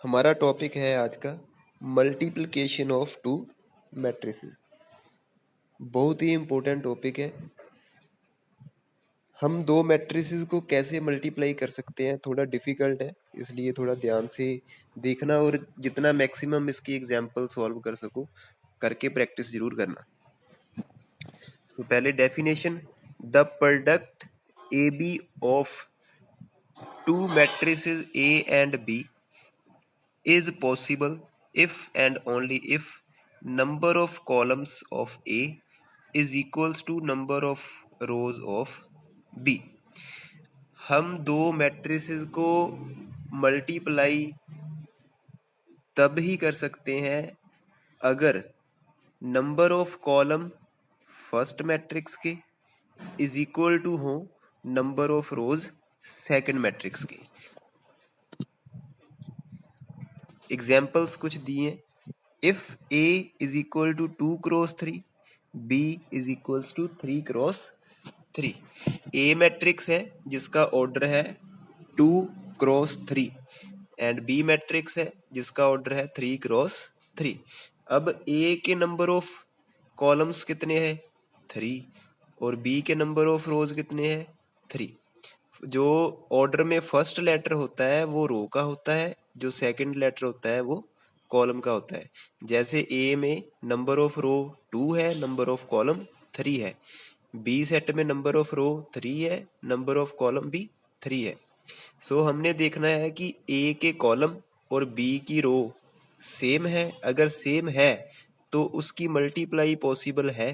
हमारा टॉपिक है आज का मल्टीप्लिकेशन ऑफ टू मैट्रिसेस। बहुत ही इम्पोर्टेंट टॉपिक है। हम दो मैट्रिसेस को कैसे मल्टीप्लाई कर सकते हैं थोड़ा डिफिकल्ट है, इसलिए थोड़ा ध्यान से देखना और जितना मैक्सिमम इसकी एग्जांपल सॉल्व कर सको करके प्रैक्टिस जरूर करना। तो पहले definition, the product A B of two matrices A and B is possible if and only if number of columns of A is equals to number of rows of B। हम दो matrices को multiply तब ही कर सकते हैं अगर number of column first matrix के is equal to हो number of rows second matrix के। एग्जाम्पल्स कुछ दिए, if A is equal to 2 cross 3, B is equals to 3 cross 3। A matrix है जिसका ऑर्डर है 2 क्रॉस 3 एंड B मैट्रिक्स है जिसका ऑर्डर है 3 क्रॉस 3। अब A के नंबर ऑफ कॉलम्स कितने हैं 3 और B के नंबर ऑफ रोज कितने हैं 3। जो ऑर्डर में फर्स्ट लेटर होता है वो रो का होता है, जो सेकंड लेटर होता है वो कॉलम का होता है। जैसे ए में नंबर ऑफ रो 2 है, नंबर ऑफ कॉलम 3 है। बी सेट में नंबर ऑफ रो 3 है, नंबर ऑफ कॉलम भी 3 है। सो हमने देखना है कि ए के कॉलम और बी की रो सेम है। अगर सेम है तो उसकी मल्टीप्लाई पॉसिबल है,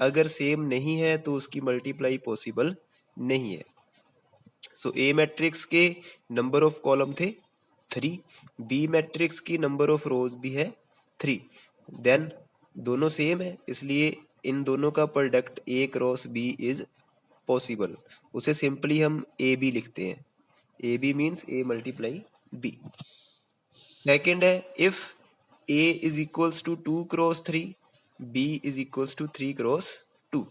अगर सेम नहीं है तो उसकी मल्टीप्लाई पॉसिबल नहीं है। सो ए मैट्रिक्स के नंबर ऑफ कॉलम थे 3, बी मैट्रिक्स की नंबर ऑफ रोज भी है 3, देन दोनों सेम है, इसलिए इन दोनों का product A cross B is possible. उसे सिंपली हम ए बी लिखते हैं। A B means A multiply B. Second है, if A is equals to 2 cross 3, B is equals to 3 cross 2।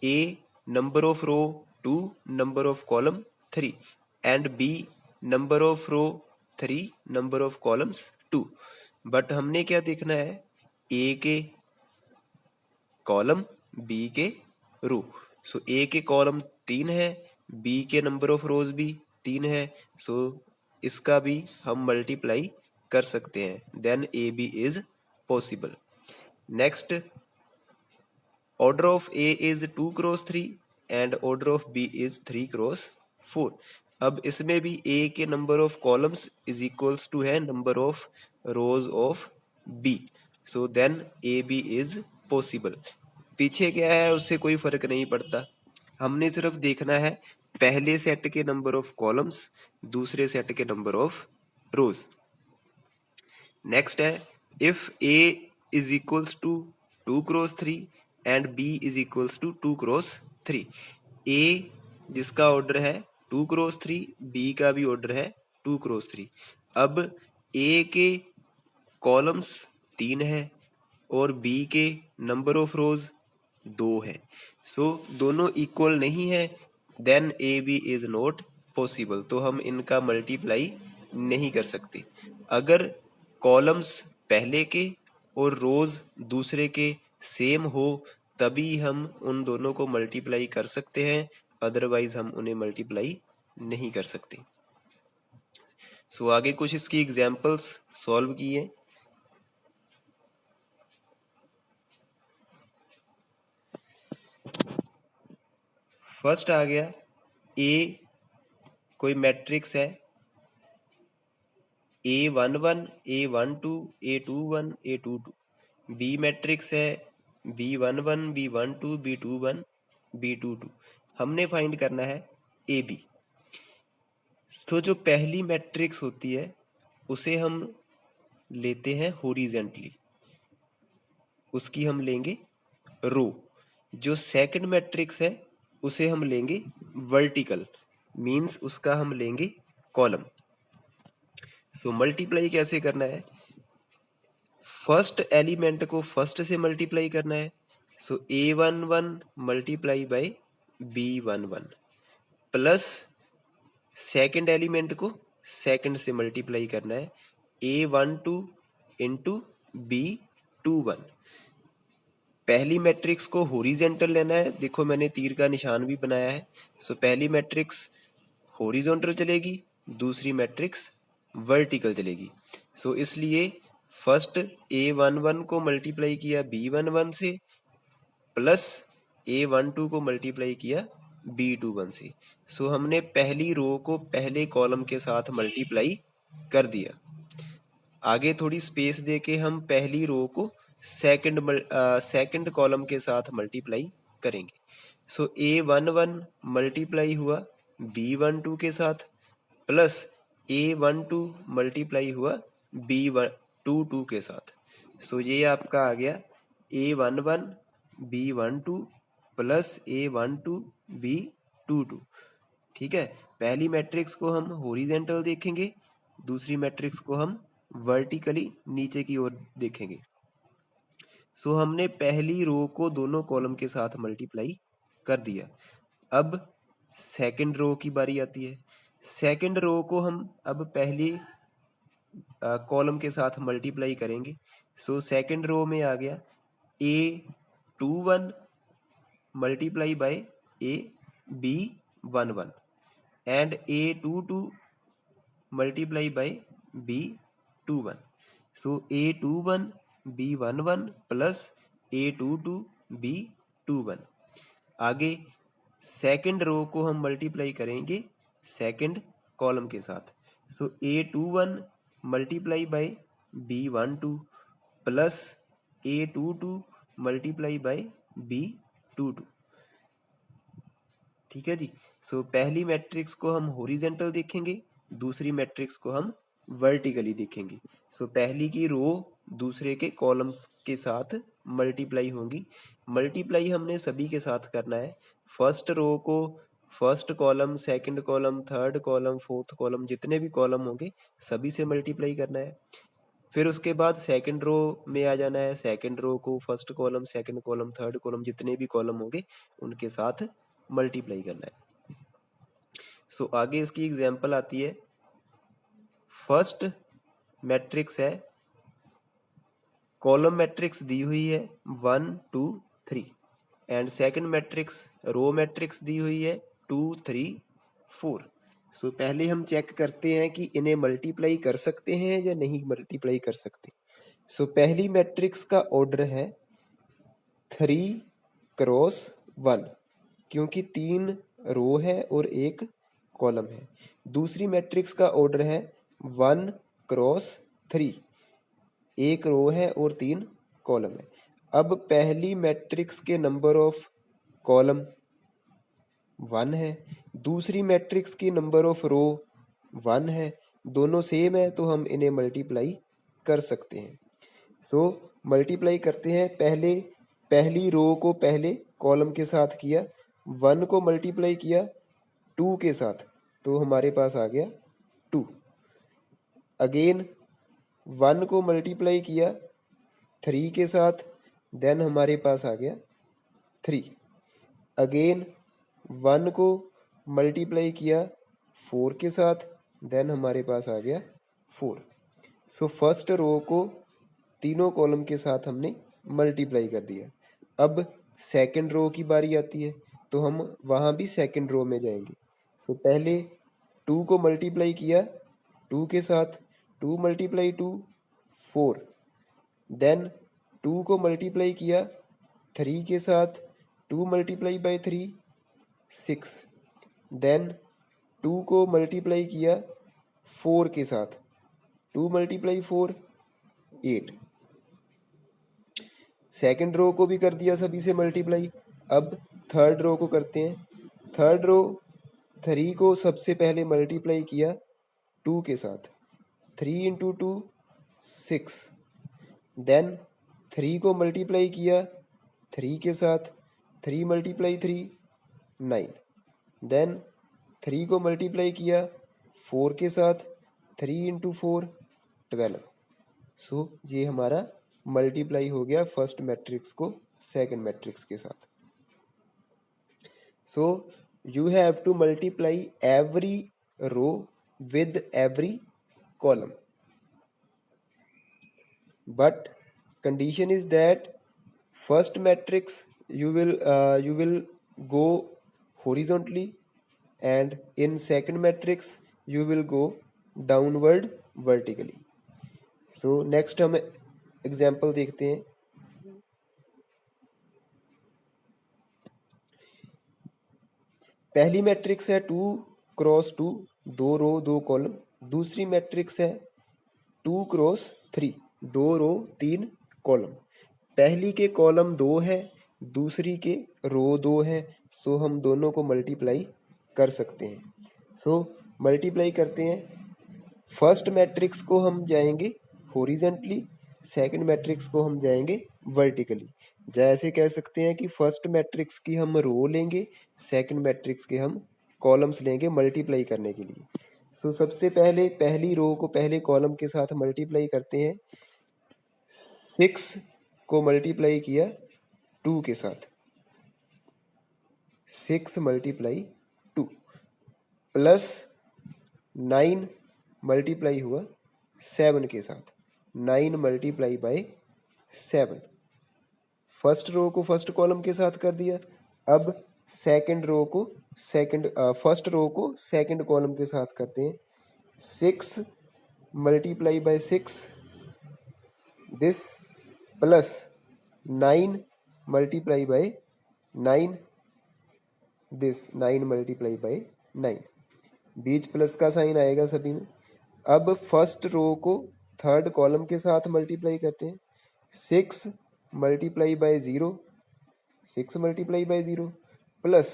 A number of row 2, number of column 3 and B number of row 3, number of columns 2। But हमने क्या देखना है, ए के column B के रो। सो ए के column 3 है, B के number of रोज भी 3 है, सो इसका भी हम मल्टीप्लाई कर सकते हैं, then A B is possible. Next, order of A is 2 cross 3 and order of B is 3 cross 4। अब इसमें भी ए के number of columns is equals to है number of rows of B, so then A B is possible. पीछे क्या है उससे कोई फर्क नहीं पड़ता, हमने सिर्फ देखना है पहले सेट के नंबर ऑफ कॉलम्स, दूसरे सेट के नंबर ऑफ रोज। नेक्स्ट है, if A is equals to 2 cross 3 and B is equals to 2 cross 3। A जिसका ऑर्डर है 2 क्रॉस 3, बी का भी ऑर्डर है 2 क्रॉस 3। अब ए के कॉलम्स 3 है और बी के नंबर ऑफ रोज 2 है, सो दोनों इक्वल नहीं है, then A B is not possible. तो हम इनका मल्टीप्लाई नहीं कर सकते। अगर कॉलम्स पहले के और रोज दूसरे के सेम हो तभी हम उन दोनों को मल्टीप्लाई कर सकते हैं, अदरवाइज हम उन्हें मल्टीप्लाई नहीं कर सकते। सो आगे कुछ इसकी एग्जांपल्स सॉल्व किए। फर्स्ट आ गया, ए कोई मैट्रिक्स है A11, A12, A21, A22। B matrix है B11, B12, B21, B22। हमने फाइंड करना है ए बी। तो जो पहली मैट्रिक्स होती है उसे हम लेते हैं हॉरिजेंटली, उसकी हम लेंगे रो। जो सेकंड मैट्रिक्स है उसे हम लेंगे वर्टिकल, मींस उसका हम लेंगे कॉलम। सो मल्टीप्लाई कैसे करना है, फर्स्ट एलिमेंट को फर्स्ट से मल्टीप्लाई करना है। सो A11 multiply by B11 plus second element को सेकंड से मल्टीप्लाई करना है A12 इंटू B21। पहली मैट्रिक्स को हॉरिजेंटल लेना है, देखो मैंने तीर का निशान भी बनाया है। सो पहली मैट्रिक्स हॉरिजॉन्टल चलेगी, दूसरी मैट्रिक्स वर्टिकल चलेगी। सो इसलिए फर्स्ट A11 को मल्टीप्लाई किया B11 से, प्लस A12 को मल्टीप्लाई किया B21 से। सो हमने पहली रो को पहले कॉलम के साथ मल्टीप्लाई कर दिया। आगे थोड़ी स्पेस देके हम पहली रो को सेकंड कॉलम के साथ मल्टीप्लाई करेंगे। सो A11 मल्टीप्लाई हुआ B12 के साथ, प्लस A12 मल्टीप्लाई हुआ B22 के साथ। सो ये आपका आ गया A11 B12 plus A12 B22। ठीक है, पहली मैट्रिक्स को हम हॉरिजेंटल देखेंगे, दूसरी मैट्रिक्स को हम वर्टिकली नीचे की ओर देखेंगे। सो हमने पहली रो को दोनों कॉलम के साथ मल्टीप्लाई कर दिया। अब सेकंड रो की बारी आती है। सेकंड रो को हम अब पहली कॉलम के साथ मल्टीप्लाई करेंगे। सो सेकंड रो में आ गया A21 multiply by B11 and A22 multiply by B21। So A21 B11 plus A22 B21। आगे सेकंड रो को हम मल्टीप्लाई करेंगे सेकंड कॉलम के साथ। सो A21 multiply by B12 plus A22 multiply by B22। ठीक है जी। सो पहली मैट्रिक्स को हम हॉरिजेंटल देखेंगे, दूसरी मैट्रिक्स को हम वर्टिकली देखेंगे। सो पहली की रो दूसरे के कॉलम्स के साथ मल्टीप्लाई होंगी। मल्टीप्लाई हमने सभी के साथ करना है। फर्स्ट रो को first column, second column, third column, fourth column, जितने भी कॉलम होंगे सभी से मल्टीप्लाई करना है। फिर उसके बाद सेकंड रो में आ जाना है। सेकंड रो को first column, second column, third column, जितने भी कॉलम होंगे उनके साथ मल्टीप्लाई करना है। सो आगे इसकी एग्जांपल आती है। फर्स्ट मैट्रिक्स है, कॉलम मैट्रिक्स दी हुई है 1 2 3 and second matrix row matrix दी हुई है 2 3 4। सो पहले हम चेक करते हैं कि इन्हें मल्टीप्लाई कर सकते हैं या नहीं मल्टीप्लाई कर सकते। सो पहली मैट्रिक्स का ऑर्डर है 3 क्रॉस 1, क्योंकि 3 रो है और एक कॉलम है। दूसरी मैट्रिक्स का ऑर्डर है 1 क्रॉस 3, एक रो है और 3 कॉलम है। अब पहली मैट्रिक्स के नंबर ऑफ कॉलम 1 है, दूसरी मैट्रिक्स की नंबर ऑफ रो 1 है, दोनों सेम है तो हम इन्हें मल्टीप्लाई कर सकते हैं। सो मल्टीप्लाई करते हैं। पहली रो को पहले कॉलम के साथ किया, 1 को मल्टीप्लाई किया 2 के साथ तो हमारे पास आ गया 2। अगेन 1 को मल्टीप्लाई किया 3 के साथ, देन हमारे पास आ गया 3। अगेन 1 को मल्टीप्लाई किया 4 के साथ, देन हमारे पास आ गया 4। सो फर्स्ट रो को तीनों कॉलम के साथ हमने मल्टीप्लाई कर दिया। अब सेकंड रो की बारी आती है तो हम वहाँ भी सेकंड रो में जाएंगे। सो पहले 2 को मल्टीप्लाई किया 2 के साथ, 2 मल्टीप्लाई 2 4, देन 2 को मल्टीप्लाई किया 3 के साथ, 2 मल्टीप्लाई बाय 3 6, देन 2 को मल्टीप्लाई किया 4 के साथ, 2 मल्टीप्लाई 4 8। सेकंड रो को भी कर दिया सभी से मल्टीप्लाई। अब थर्ड रो को करते हैं। थर्ड रो 3 को सबसे पहले मल्टीप्लाई किया 2 के साथ, 3 इंटू 2 6, देन 3 को मल्टीप्लाई किया 3 के साथ, 3 मल्टीप्लाई 3 9, देन 3 को मल्टीप्लाई किया 4 के साथ, 3 इंटू 4 12। सो ये हमारा मल्टीप्लाई हो गया फर्स्ट मैट्रिक्स को सेकंड मैट्रिक्स के साथ। So you have to multiply every row with every column. but condition is that first matrix you will go horizontally, and in second matrix you will go downward vertically. So next हम example देखते हैं. पहली matrix है 2x2, 2 रो 2 column. दूसरी matrix है 2x3, 2 रो 3 column. पहली के column 2 है, दूसरी के रो 2 है, सो हम दोनों को मल्टीप्लाई कर सकते हैं. सो मल्टीप्लाई करते हैं. फर्स्ट मैट्रिक्स को हम जाएंगे हॉरिजेंटली, सेकंड मैट्रिक्स को हम जाएंगे वर्टिकली. जैसे कह सकते हैं कि फर्स्ट मैट्रिक्स की हम रो लेंगे, सेकंड मैट्रिक्स के हम कॉलम्स लेंगे मल्टीप्लाई करने के लिए. सो सबसे पहले पहली रो को पहले कॉलम के साथ मल्टीप्लाई करते हैं. 6 को मल्टीप्लाई किया 2 के साथ, 6 मल्टीप्लाई 2, प्लस 9 मल्टीप्लाई हुआ 7 के साथ, 9 मल्टीप्लाई बाय 7. फर्स्ट रो को फर्स्ट कॉलम के साथ कर दिया. अब सेकंड रो को फर्स्ट रो को सेकंड कॉलम के साथ करते हैं. 6 multiply bye 6 this, plus 9 multiply bye 9 this, 9 multiply bye 9. Beach plus का साइन आएगा सभी में. अब फर्स्ट रो को थर्ड कॉलम के साथ मल्टीप्लाई करते हैं. 6 multiply by 0, 6 multiply by 0, plus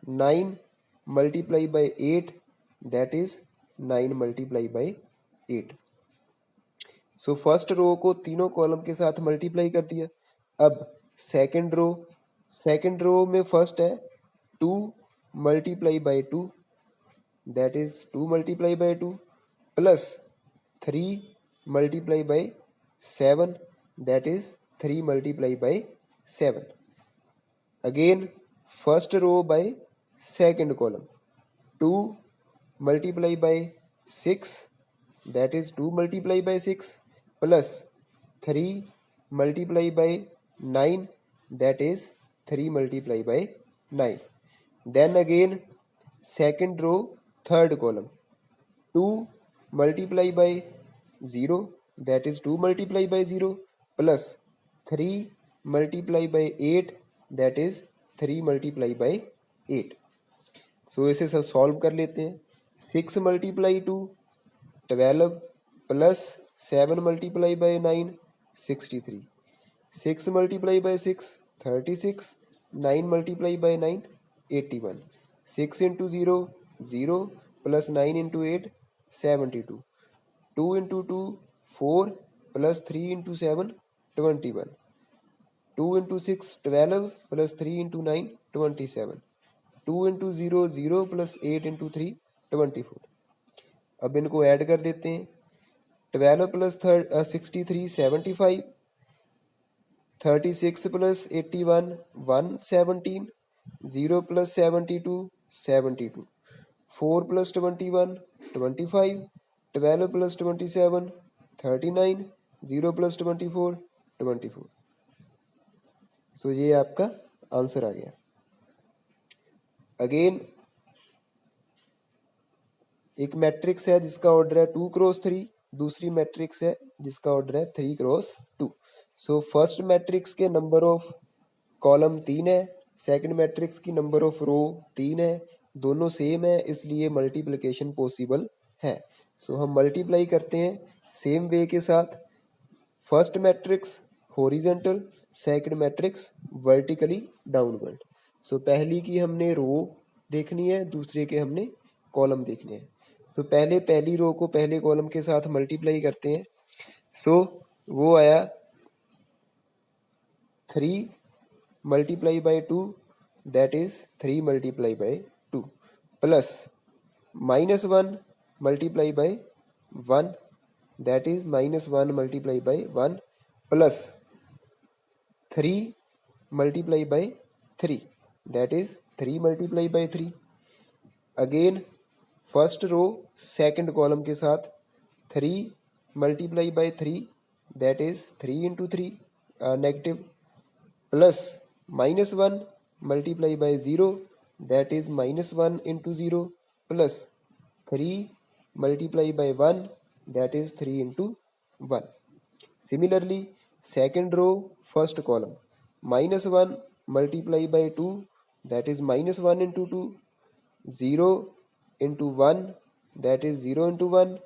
9 multiply by 8, that is 9 multiply by 8. So first row को तीनों कॉलम के साथ मल्टीप्लाई कर दिया. अब सेकंड रो में फर्स्ट है 2 multiply by 2, that is 2 multiply by 2, plus 3 multiply bye 7, that is 3 multiply by 7. Again first row by second column, 2 multiply by 6, that is 2 multiply by 6, plus 3 multiply by 9, that is 3 multiply by 9. Then again second row third column, 2 multiply by 0, that is 2 multiply by 0, plus 3 multiply by 8, that is 3 multiply by 8. सो इसे सब solve कर लेते हैं. 6 multiply 2 12, plus 7 multiply by 9 63, 6 multiply bye 6 36, 9 multiply bye 9 81, 6 into 0 0, plus 9 into 8 72, 2 into 2 4, plus 3 into 7 21, 2 into 6 12, plus 3 into 9 27, 2 into 0 0, plus 8 into 3 24. अब इनको add कर देते हैं. 12 plus 63 75, 36 plus 81 117, 0 plus 72 72, 4 plus 21 25, 12 plus 27 39, 0 plus 24 24. सो ये आपका आंसर आ गया. अगेन एक मैट्रिक्स है जिसका ऑर्डर है 2x3, दूसरी मैट्रिक्स है जिसका ऑर्डर है 3x2. सो फर्स्ट मैट्रिक्स के नंबर ऑफ कॉलम 3 है, सेकंड मैट्रिक्स की नंबर ऑफ रो 3 है, दोनों सेम है, इसलिए मल्टीप्लिकेशन पॉसिबल है. सो हम मल्टीप्लाई करते हैं सेम वे के साथ. First matrix horizontal, second matrix vertically downward. So पहली की हमने रो देखनी है, दूसरे के हमने कॉलम देखने हैं. सो पहले पहली रो को पहले कॉलम के साथ मल्टीप्लाई करते हैं. सो वो आया 3 multiply by 2, that is 3 multiply by 2, plus -1 multiply by 1, that is -1 multiply by 1, plus 3 multiply by 3, that is 3 multiply by 3. Again first row second column के साथ 3 multiply by 3, that is 3 into 3 negative, plus minus 1 multiply by 0, that is minus 1 into 0, plus 3 multiply by 1, that is 3 into 1. Similarly, second row, first column, minus 1 multiply by 2, that is minus 1 into 2, 0 into 1, that is 0 into 1,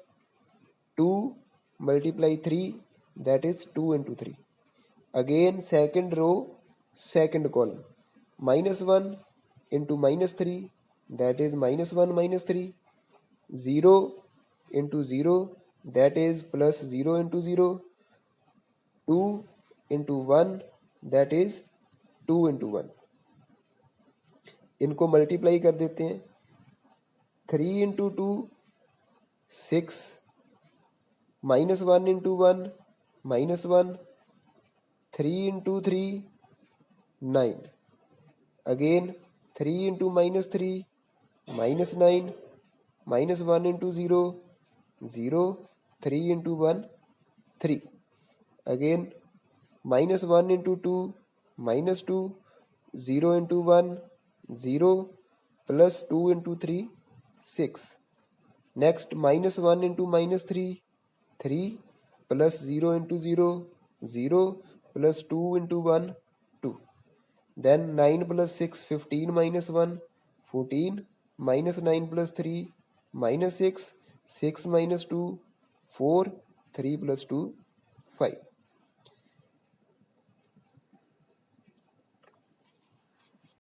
2 multiply 3, that is 2 into 3. Again second row, second column, minus 1 into minus 3, that is minus 1 minus 3, 0 into 0, that is plus 0 into 0, 2 into 1, that is 2 into 1. इनको multiply कर देते हैं, 3 into 2 6, minus 1 into 1 minus 1, 3 into 3 9, again 3 into minus 3 minus 9, minus 1 into 0 0, 3 into 1 3, again minus 1 into 2 minus 2, 0 into 1 0, plus 2 into 3 6. Next minus 1 into minus 3 3, plus 0 into 0 0, plus 2 into 1 2. Then 9 plus 6 15 minus 1 14, minus 9 plus 3 minus 6 6 minus 2 4, 3 plus 2 5.